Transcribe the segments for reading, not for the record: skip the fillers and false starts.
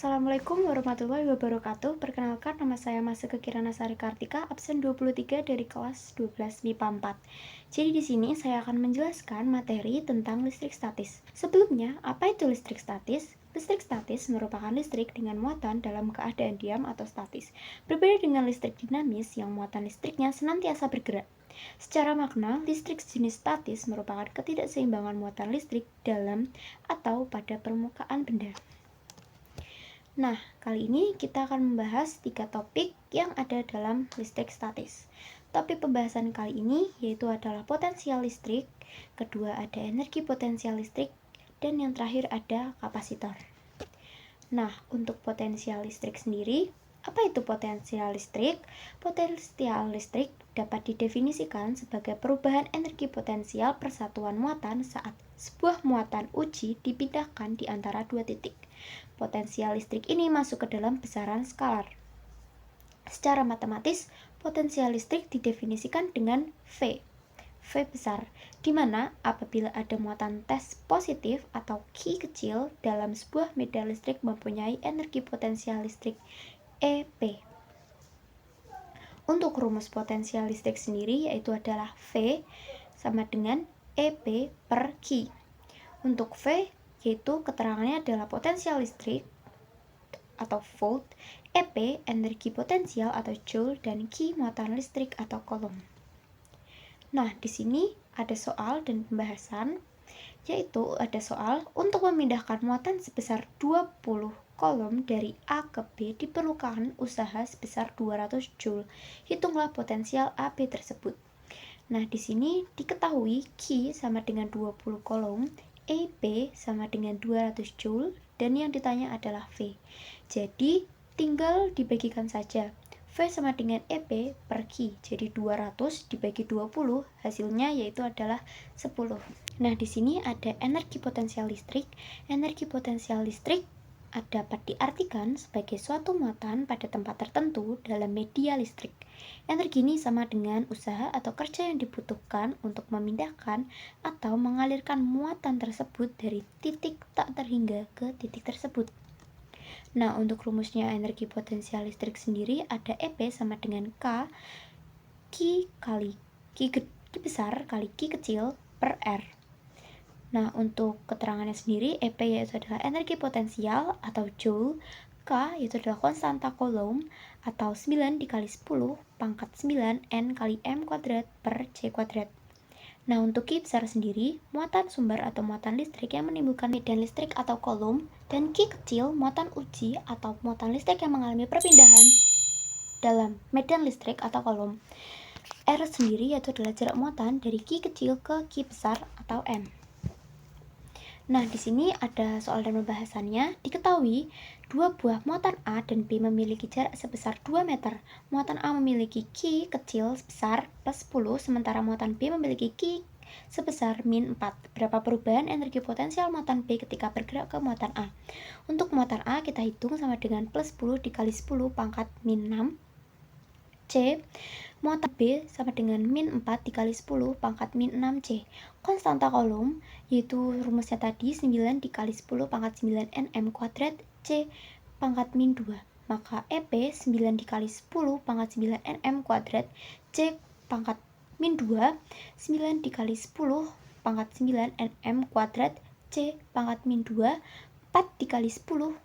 Assalamualaikum warahmatullahi wabarakatuh. Perkenalkan, nama saya Maseke Kirana Sari Kartika, absen 23 dari kelas 12 MIPA 4. Jadi di sini saya akan menjelaskan materi tentang listrik statis. Sebelumnya, apa itu listrik statis? Listrik statis merupakan listrik dengan muatan dalam keadaan diam atau statis. Berbeda dengan listrik dinamis yang muatan listriknya senantiasa bergerak. Secara makna, listrik jenis statis merupakan ketidakseimbangan muatan listrik dalam atau pada permukaan benda. Nah, kali ini kita akan membahas 3 topik yang ada dalam listrik statis. Topik pembahasan kali ini yaitu adalah potensial listrik, kedua ada energi potensial listrik, dan yang terakhir ada kapasitor. Nah, untuk potensial listrik sendiri, apa itu potensial listrik? Potensial listrik dapat didefinisikan sebagai perubahan energi potensial persatuan muatan saat sebuah muatan uji dipindahkan di antara dua titik. Potensial listrik ini masuk ke dalam besaran skalar. Secara matematis, potensial listrik didefinisikan dengan V besar, di mana apabila ada muatan tes positif atau Q kecil dalam sebuah medan listrik mempunyai energi potensial listrik EP. Untuk rumus potensial listrik sendiri yaitu adalah V sama dengan EP per Q. Untuk V yaitu keterangannya adalah potensial listrik atau volt, EP energi potensial atau joule, dan Q muatan listrik atau coulomb. Nah, di sini ada soal dan pembahasan, yaitu ada soal untuk memindahkan muatan sebesar 20 coulomb dari A ke B diperlukan usaha sebesar 200 joule. Hitunglah potensial AB tersebut. Nah, di sini diketahui Q sama dengan 20 coulomb, EP sama dengan 200 joule, dan yang ditanya adalah V. Jadi, tinggal dibagikan saja. V sama dengan EP per Q, jadi 200 dibagi 20, hasilnya yaitu adalah 10. Nah, di sini ada energi potensial listrik. Energi potensial listrik dapat diartikan sebagai suatu muatan pada tempat tertentu dalam media listrik. Energi ini sama dengan usaha atau kerja yang dibutuhkan untuk memindahkan atau mengalirkan muatan tersebut dari titik tak terhingga ke titik tersebut. Nah, untuk rumusnya energi potensial listrik sendiri ada EP sama dengan K kali Q besar kali Q kecil per R. Nah, untuk keterangannya sendiri, EP yaitu adalah energi potensial atau joule, K yaitu adalah konstanta coulomb atau 9 dikali 10 pangkat 9 N kali M kuadrat per C kuadrat. Nah, untuk Q besar sendiri, muatan sumber atau muatan listrik yang menimbulkan medan listrik atau coulomb, dan Q kecil, muatan uji atau muatan listrik yang mengalami perpindahan dalam medan listrik atau coulomb. R sendiri yaitu adalah jarak muatan dari Q kecil ke Q besar atau M. Nah, di sini ada soal dan pembahasannya. Diketahui dua buah muatan A dan B memiliki jarak sebesar 2 meter. Muatan A memiliki Q kecil sebesar plus 10, sementara muatan B memiliki Q sebesar min 4. Berapa perubahan energi potensial muatan B ketika bergerak ke muatan A? Untuk muatan A kita hitung sama dengan plus 10 dikali 10 pangkat min 6 C. Muatan B sama dengan min 4 dikali 10 pangkat min 6C. Konstanta coulomb yaitu rumusnya tadi 9 dikali 10 pangkat 9 Nm kuadrat C pangkat min 2. Maka EP 9 dikali 10 pangkat 9 Nm kuadrat C pangkat min 2, 9 dikali 10 pangkat 9 Nm kuadrat C pangkat min 2, 4 dikali 10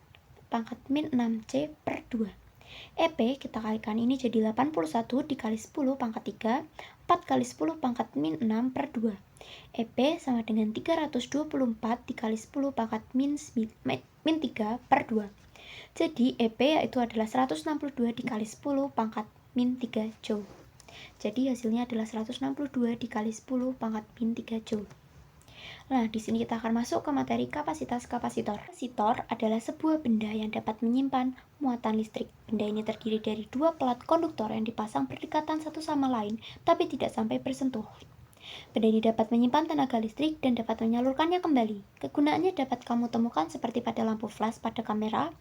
pangkat min 6C per 2. EP kita kalikan ini jadi 81 dikali 10 pangkat 3, 4 kali 10 pangkat min 6 per 2. EP sama dengan 324 dikali 10 pangkat min 3 per 2. Jadi EP yaitu adalah 162 dikali 10 pangkat min 3 joule. Jadi hasilnya adalah 162 dikali 10 pangkat min 3 joule. Nah, di sini kita akan masuk ke materi kapasitas kapasitor. Kapasitor adalah sebuah benda yang dapat menyimpan muatan listrik. Benda ini terdiri dari dua pelat konduktor yang dipasang berdekatan satu sama lain, tapi tidak sampai bersentuh. Benda ini dapat menyimpan tenaga listrik dan dapat menyalurkannya kembali. Kegunaannya dapat kamu temukan seperti pada lampu flash pada kamera,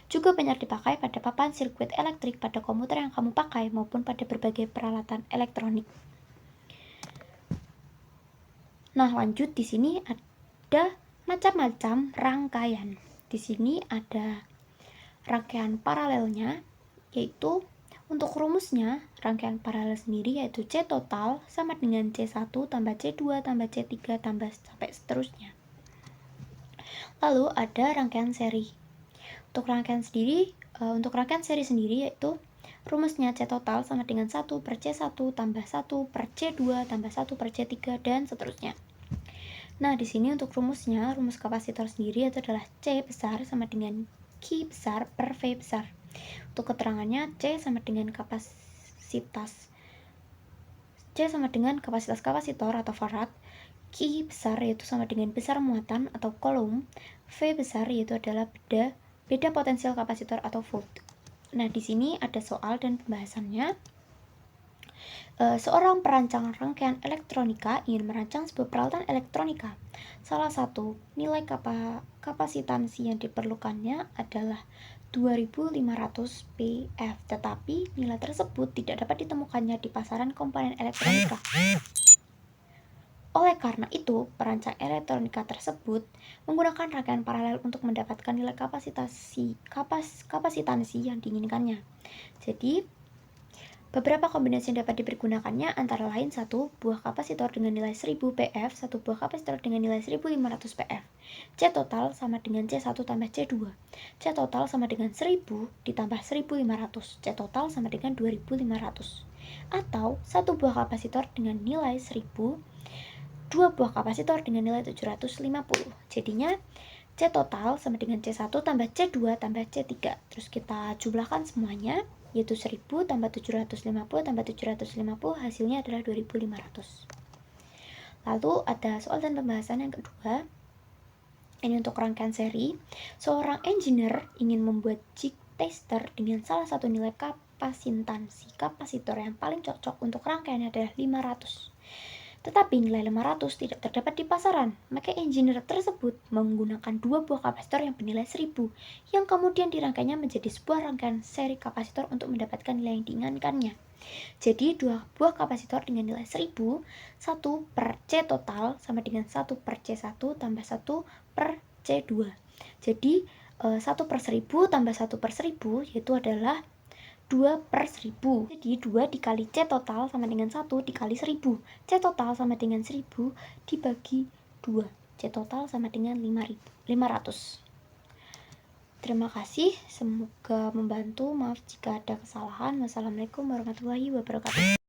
juga banyak dipakai pada papan sirkuit elektrik pada komputer yang kamu pakai maupun pada berbagai peralatan elektronik. Nah, lanjut di sini ada macam-macam rangkaian. Di sini ada rangkaian paralelnya, yaitu untuk rumusnya rangkaian paralel sendiri yaitu C total sama dengan C1 tambah C2 tambah C3 tambah sampai seterusnya. Lalu ada rangkaian seri. Untuk rangkaian seri sendiri yaitu rumusnya C total sama dengan 1 per C1 tambah 1 per C2 tambah 1 per C3 dan seterusnya. Nah, di sini untuk rumusnya, rumus kapasitor sendiri itu adalah C besar sama dengan Q besar per V besar. Untuk keterangannya, C sama dengan kapasitas kapasitor atau farad, Q besar yaitu sama dengan besar muatan atau kolom, V besar yaitu adalah beda potensial kapasitor atau volt. Nah, di sini ada soal dan pembahasannya. Seorang perancang rangkaian elektronika ingin merancang sebuah peralatan elektronika. Salah satu nilai kapasitansi yang diperlukannya adalah 2500 PF, tetapi nilai tersebut tidak dapat ditemukannya di pasaran komponen elektronika. Oleh karena itu, perancang elektronika tersebut menggunakan rangkaian paralel untuk mendapatkan nilai kapasitansi yang diinginkannya. Jadi, beberapa kombinasi yang dapat dipergunakannya antara lain satu buah kapasitor dengan nilai 1000 PF, satu buah kapasitor dengan nilai 1500 PF. C total sama dengan C1 tambah C2. C total sama dengan 1000 ditambah 1500. C total sama dengan 2500. Atau satu buah kapasitor dengan nilai 1000, dua buah kapasitor dengan nilai 750. Jadinya C total sama dengan C1 tambah C2 tambah C3. Terus kita jumlahkan semuanya, yaitu 1000 tambah 750 tambah 750, hasilnya adalah 2500. Lalu ada soal dan pembahasan yang kedua. Ini untuk rangkaian seri. Seorang engineer ingin membuat jig tester dengan salah satu nilai kapasitansi kapasitor yang paling cocok untuk rangkaiannya adalah 500. Tetapi nilai 500 tidak terdapat di pasaran, maka engineer tersebut menggunakan dua buah kapasitor yang bernilai 1000, yang kemudian dirangkainya menjadi sebuah rangkaian seri kapasitor untuk mendapatkan nilai yang diinginkannya. Jadi dua buah kapasitor dengan nilai 1000, 1 per C total sama dengan 1 per C1 tambah 1 per C2. Jadi 1 per 1000 tambah 1 per 1000 yaitu adalah 2 per 1000. Jadi 2 dikali C total sama dengan 1 dikali 1000. C total sama dengan 1000 dibagi 2. C total sama dengan 500. Terima kasih, semoga membantu. Maaf jika ada kesalahan. Wassalamualaikum warahmatullahi wabarakatuh.